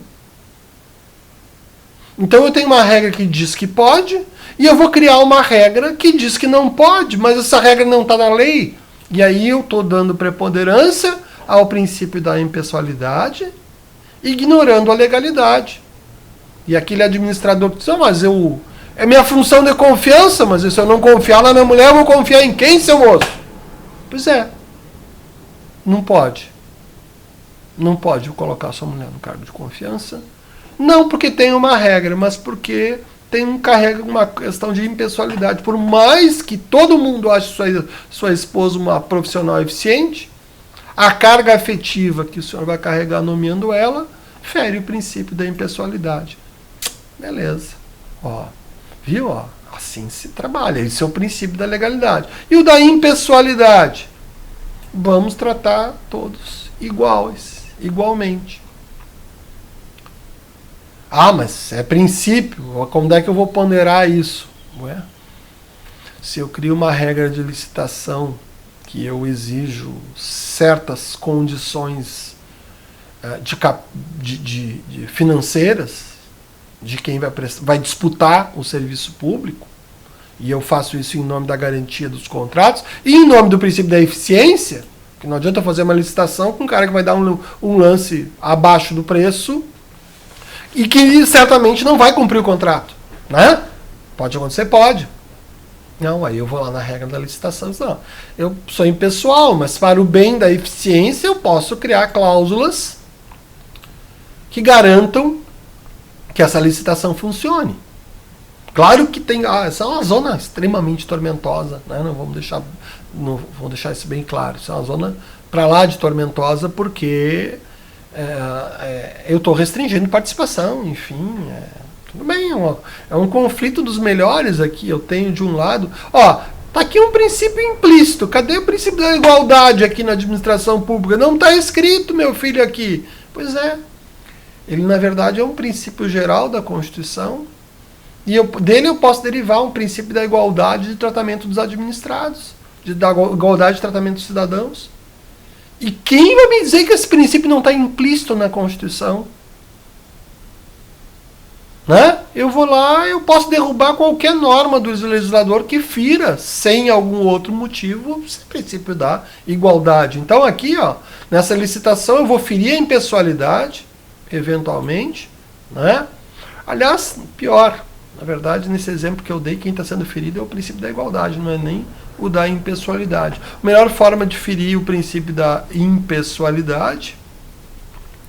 Então eu tenho uma regra que diz que pode, e eu vou criar uma regra que diz que não pode, mas essa regra não está na lei. E aí eu estou dando preponderância ao princípio da impessoalidade, ignorando a legalidade. E aquele administrador que diz, mas é minha função de confiança, mas se eu não confiar na minha mulher, eu vou confiar em quem, seu moço? Pois é. Não pode. Não pode colocar sua mulher no cargo de confiança. Não porque tem uma regra, mas porque carrega uma questão de impessoalidade. Por mais que todo mundo ache sua esposa uma profissional eficiente, a carga afetiva que o senhor vai carregar nomeando ela fere o princípio da impessoalidade. Beleza. Ó, viu? Ó, assim se trabalha. Esse é o princípio da legalidade. E o da impessoalidade? Vamos tratar todos igualmente. Ah, mas é princípio. Como é que eu vou ponderar isso? Ué? Se eu crio uma regra de licitação que eu exijo certas condições de financeiras de quem vai disputar o serviço público, e eu faço isso em nome da garantia dos contratos, e em nome do princípio da eficiência, que não adianta fazer uma licitação com um cara que vai dar um lance abaixo do preço, e que certamente não vai cumprir o contrato. Né? Pode acontecer? Pode. Não, aí eu vou lá na regra da licitação e digo, não, eu sou impessoal, mas para o bem da eficiência eu posso criar cláusulas que garantam que essa licitação funcione. Claro que tem... essa é uma zona extremamente tormentosa, né? Não vamos deixar isso bem claro. Isso é uma zona para lá de tormentosa porque... eu estou restringindo participação, enfim, tudo bem, é um conflito dos melhores aqui. Eu tenho de um lado, Está aqui um princípio implícito. Cadê o princípio da igualdade aqui na administração pública? Não está escrito, meu filho, aqui. Pois é. Ele, na verdade, é um princípio geral da Constituição. E dele eu posso derivar um princípio da igualdade de tratamento dos administrados, da igualdade de tratamento dos cidadãos. E quem vai me dizer que esse princípio não está implícito na Constituição? Né? Eu vou lá, eu posso derrubar qualquer norma do legislador que fira, sem algum outro motivo, esse princípio da igualdade. Então aqui, ó, nessa licitação, eu vou ferir a impessoalidade, eventualmente. Né? Aliás, pior, na verdade, nesse exemplo que eu dei, quem está sendo ferido é o princípio da igualdade, não é nem o da impessoalidade. A melhor forma de ferir o princípio da impessoalidade,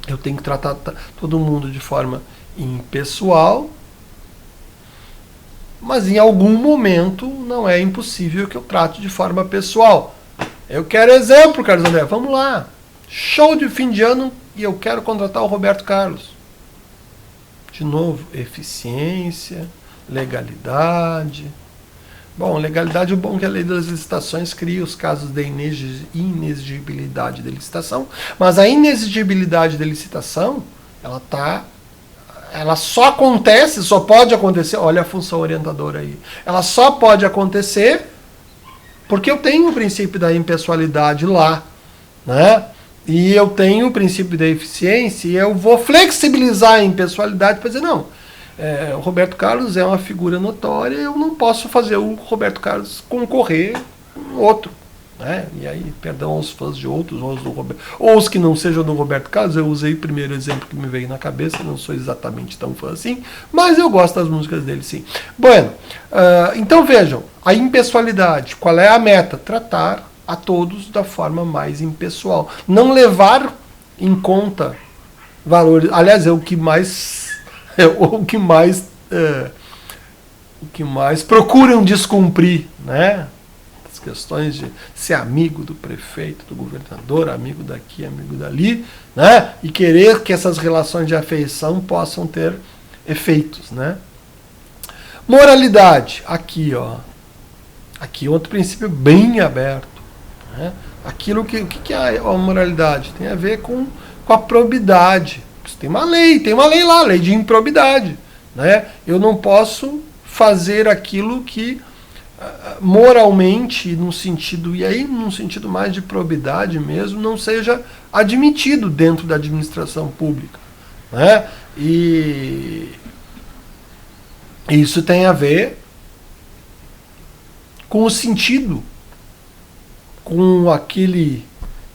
eu tenho que tratar todo mundo de forma impessoal, mas em algum momento não é impossível que eu trate de forma pessoal. Eu quero exemplo, Carlos André, vamos lá. Show de fim de ano e eu quero contratar o Roberto Carlos. De novo, eficiência, legalidade. Bom, legalidade é bom que a lei das licitações cria os casos de inexigibilidade da licitação, mas a inexigibilidade da licitação, ela só acontece, só pode acontecer, olha a função orientadora aí, ela só pode acontecer porque eu tenho o princípio da impessoalidade lá, né? E eu tenho o princípio da eficiência e eu vou flexibilizar a impessoalidade para dizer, não, o Roberto Carlos é uma figura notória, eu não posso fazer o Roberto Carlos concorrer com outro. Né? E aí, perdão aos fãs de outros, ou os que não sejam do Roberto Carlos, eu usei o primeiro exemplo que me veio na cabeça, não sou exatamente tão fã assim, mas eu gosto das músicas dele sim. Bueno, então vejam, a impessoalidade, qual é a meta? Tratar a todos da forma mais impessoal. Não levar em conta valores, aliás, é o que mais procuram descumprir, né? As questões de ser amigo do prefeito, do governador, amigo daqui, amigo dali, né? E querer que essas relações de afeição possam ter efeitos, né? Moralidade, aqui, ó. Aqui outro princípio bem aberto, né? Aquilo que o que é a moralidade? Tem a ver com a probidade. Tem uma lei lá, lei de improbidade, né? Eu não posso fazer aquilo que moralmente, num sentido, e aí num sentido mais de probidade mesmo, não seja admitido dentro da administração pública, né? E isso tem a ver com o sentido, com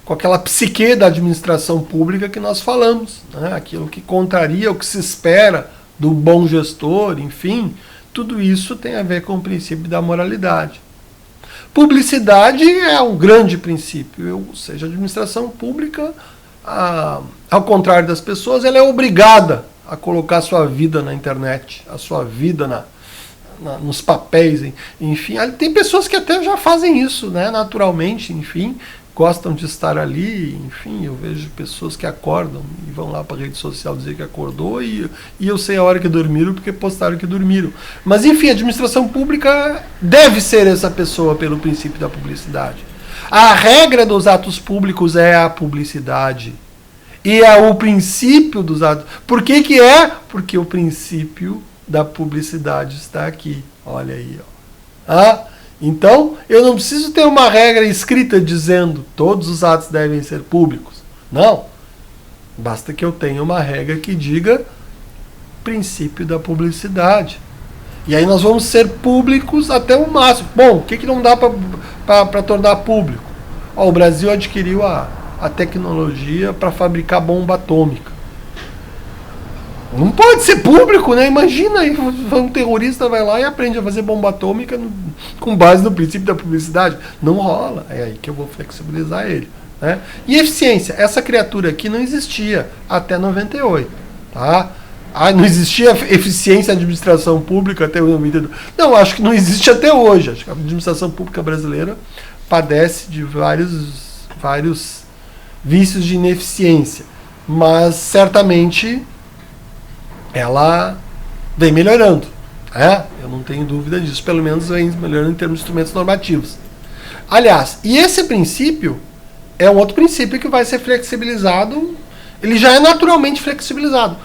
aquela psique da administração pública que nós falamos, né? Aquilo que contraria o que se espera do bom gestor, enfim, tudo isso tem a ver com o princípio da moralidade. Publicidade é um grande princípio, ou seja, a administração pública, ao contrário das pessoas, ela é obrigada a colocar a sua vida na internet, a sua vida nos papéis, enfim. Tem pessoas que até já fazem isso, né, naturalmente, enfim, gostam de estar ali, enfim, eu vejo pessoas que acordam e vão lá para a rede social dizer que acordou e eu sei a hora que dormiram porque postaram que dormiram. Mas enfim, a administração pública deve ser essa pessoa pelo princípio da publicidade. A regra dos atos públicos é a publicidade. E é o princípio dos atos. Por que é? Porque o princípio da publicidade está aqui. Olha aí, ó. Então, eu não preciso ter uma regra escrita dizendo todos os atos devem ser públicos. Não. Basta que eu tenha uma regra que diga princípio da publicidade. E aí nós vamos ser públicos até o máximo. Bom, o que não dá para tornar público? O Brasil adquiriu a tecnologia para fabricar bomba atômica. Não pode ser público, né? Imagina aí, um terrorista vai lá e aprende a fazer bomba atômica com base no princípio da publicidade. Não rola. É aí que eu vou flexibilizar ele. Né? E eficiência. Essa criatura aqui não existia até 98. Tá? Não existia eficiência na administração pública até 98. Não, acho que não existe até hoje. Acho que a administração pública brasileira padece de vários vícios de ineficiência. Mas certamente ela vem melhorando. Eu não tenho dúvida disso, pelo menos vem melhorando em termos de instrumentos normativos. Aliás, e esse princípio é um outro princípio que vai ser flexibilizado, ele já é naturalmente flexibilizado.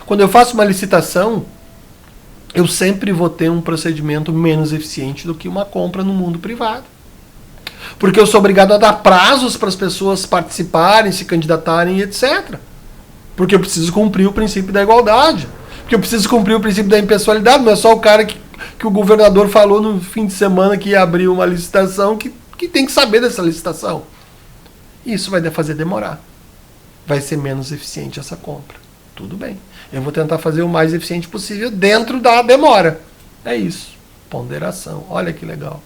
Quando eu faço uma licitação, eu sempre vou ter um procedimento menos eficiente do que uma compra no mundo privado. Porque eu sou obrigado a dar prazos para as pessoas participarem, se candidatarem, etc. Porque eu preciso cumprir o princípio da igualdade. Porque eu preciso cumprir o princípio da impessoalidade. Não é só o cara que o governador falou no fim de semana que ia abrir uma licitação que tem que saber dessa licitação. Isso vai fazer demorar. Vai ser menos eficiente essa compra. Tudo bem. Eu vou tentar fazer o mais eficiente possível dentro da demora. É isso. Ponderação. Olha que legal.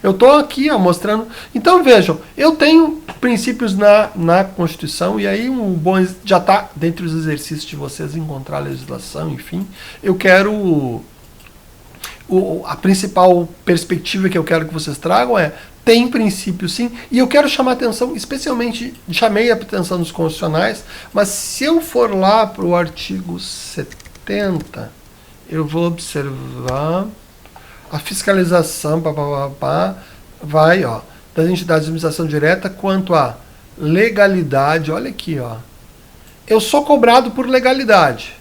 Eu estou aqui mostrando. Então vejam, eu tenho princípios na Constituição, e aí um bom já está dentro dos exercícios de vocês encontrar a legislação, enfim. Eu quero. A principal perspectiva que eu quero que vocês tragam tem princípio sim, e eu quero chamar a atenção, especialmente, chamei a atenção dos constitucionais, mas se eu for lá para o artigo 70, eu vou observar a fiscalização vai das entidades de administração direta quanto à legalidade. Olha aqui, eu sou cobrado por legalidade,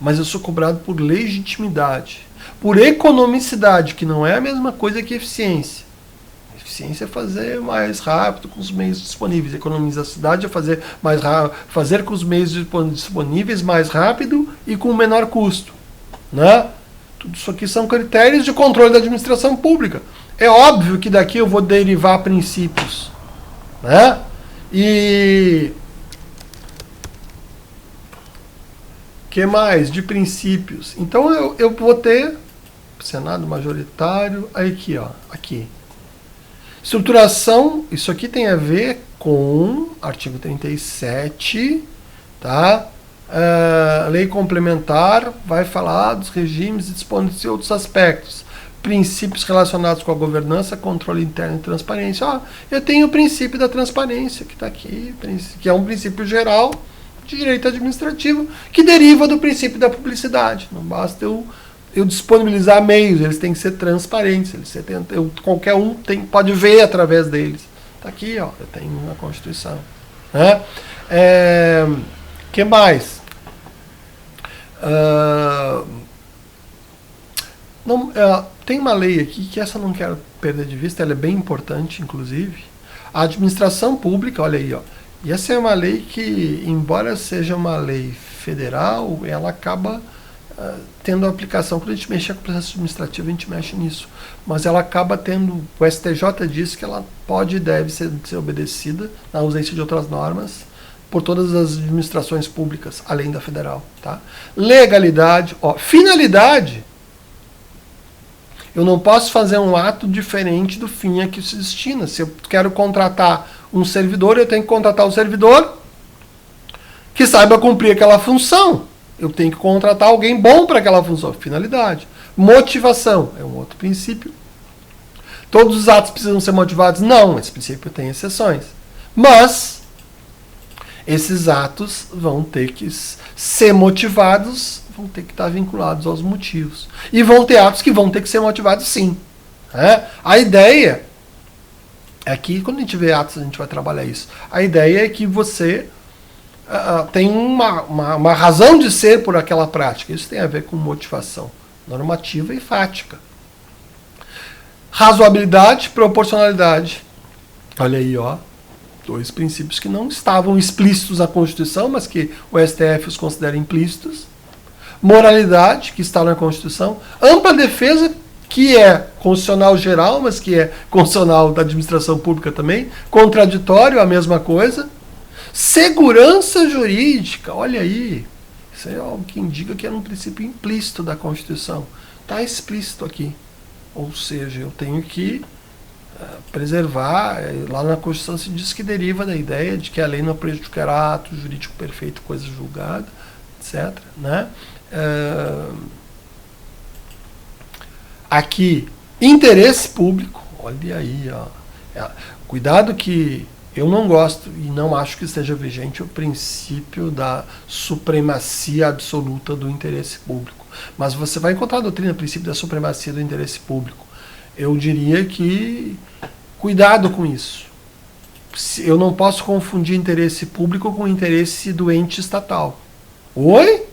mas eu sou cobrado por legitimidade, por economicidade, que não é a mesma coisa que eficiência. Eficiência é fazer mais rápido com os meios disponíveis. Economicidade é fazer mais rápido, fazer com os meios disponíveis mais rápido e com menor custo, né? Tudo isso aqui são critérios de controle da administração pública. É óbvio que daqui eu vou derivar princípios, né? E que mais de princípios? Então eu vou ter Senado majoritário, aqui, aqui. Estruturação, isso aqui tem a ver com artigo 37, tá? Lei complementar vai falar dos regimes e dispõe de outros aspectos. Princípios relacionados com a governança, controle interno e transparência. Eu tenho o princípio da transparência, que está aqui, que é um princípio geral de direito administrativo, que deriva do princípio da publicidade. Não basta eu disponibilizar meios, eles têm que ser transparentes, qualquer um pode ver através deles. Está aqui, eu tenho na Constituição. Né? Que mais? Tem uma lei aqui que essa eu não quero perder de vista, ela é bem importante, inclusive. A administração pública, olha aí, e essa é uma lei que, embora seja uma lei federal, ela acaba tendo aplicação. Quando a gente mexe com o processo administrativo, a gente mexe nisso. Mas ela acaba tendo, o STJ diz que ela pode e deve ser obedecida, na ausência de outras normas, por todas as administrações públicas, além da federal. Tá? Legalidade, finalidade. Eu não posso fazer um ato diferente do fim a que se destina. Se eu quero contratar um servidor, eu tenho que contratar um servidor que saiba cumprir aquela função. Eu tenho que contratar alguém bom para aquela função. Finalidade. Motivação é um outro princípio. Todos os atos precisam ser motivados? Não, esse princípio tem exceções. Mas esses atos vão ter que ser motivados, vão ter que estar vinculados aos motivos. E vão ter atos que vão ter que ser motivados sim. A ideia é que, quando a gente vê atos, a gente vai trabalhar isso. A ideia é que você tem uma razão de ser por aquela prática. Isso tem a ver com motivação normativa e fática. Razoabilidade, proporcionalidade. Olha aí, dois princípios que não estavam explícitos na Constituição, mas que o STF os considera implícitos. Moralidade, que está na Constituição. Ampla defesa, que é constitucional geral, mas que é constitucional da administração pública também. Contraditório, a mesma coisa. Segurança jurídica, olha aí. Isso é algo que indica que é um princípio implícito da Constituição. Está explícito aqui. Ou seja, eu tenho que preservar. Lá na Constituição se diz que deriva da ideia de que a lei não prejudicará ato jurídico perfeito, coisa julgada, etc. Né? Aqui, interesse público. Olha aí. Cuidado que Eu não gosto e não acho que esteja vigente o princípio da supremacia absoluta do interesse público. Mas você vai encontrar a doutrina, o princípio da supremacia do interesse público. Eu diria que cuidado com isso. Eu não posso confundir interesse público com interesse do ente estatal. Oi?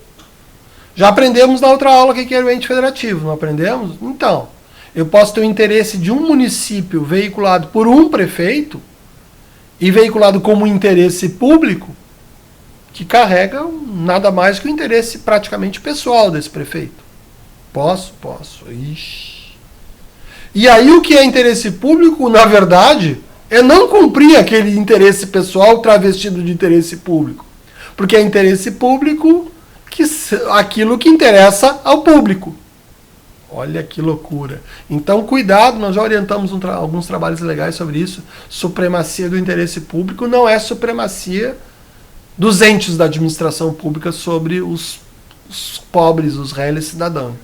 Já aprendemos na outra aula o que era o ente federativo, não aprendemos? Então, eu posso ter o interesse de um município veiculado por um prefeito e veiculado como interesse público, que carrega nada mais que o interesse praticamente pessoal desse prefeito. Posso? Ixi. E aí o que é interesse público, na verdade, é não cumprir aquele interesse pessoal travestido de interesse público. Porque é interesse público aquilo que interessa ao público. Olha que loucura. Então, cuidado, nós já orientamos alguns trabalhos legais sobre isso. Supremacia do interesse público não é supremacia dos entes da administração pública sobre os pobres, os réis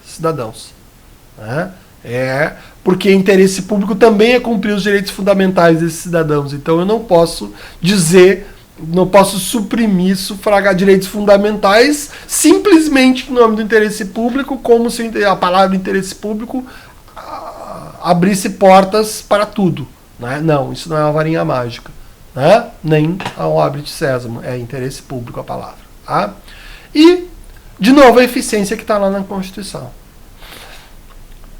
cidadãos. Né? Porque interesse público também é cumprir os direitos fundamentais desses cidadãos. Então, eu não posso suprimir, sufragar direitos fundamentais simplesmente em nome do interesse público, como se a palavra interesse público abrisse portas para tudo. Né? Não, isso não é uma varinha mágica. Né? Nem um abre de sésamo. É interesse público a palavra. Tá? E, de novo, a eficiência que está lá na Constituição.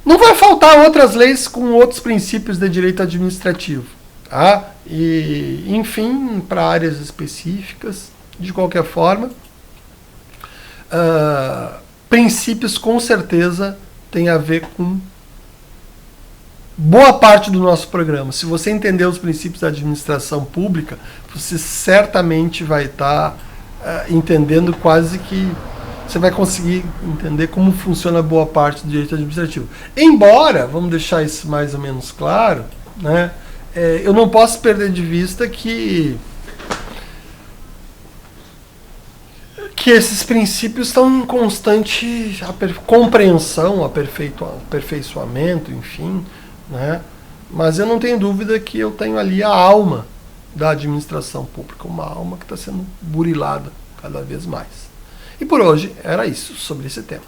Não vai faltar outras leis com outros princípios de direito administrativo. Tá? E, enfim, para áreas específicas, de qualquer forma, princípios com certeza tem a ver com boa parte do nosso programa. Se você entender os princípios da administração pública, você certamente vai estar entendendo quase que você vai conseguir entender como funciona boa parte do direito administrativo. Embora, vamos deixar isso mais ou menos claro, né? Eu não posso perder de vista que esses princípios estão em constante compreensão, aperfeiçoamento, enfim, né? Mas eu não tenho dúvida que eu tenho ali a alma da administração pública, uma alma que está sendo burilada cada vez mais. E por hoje era isso sobre esse tema.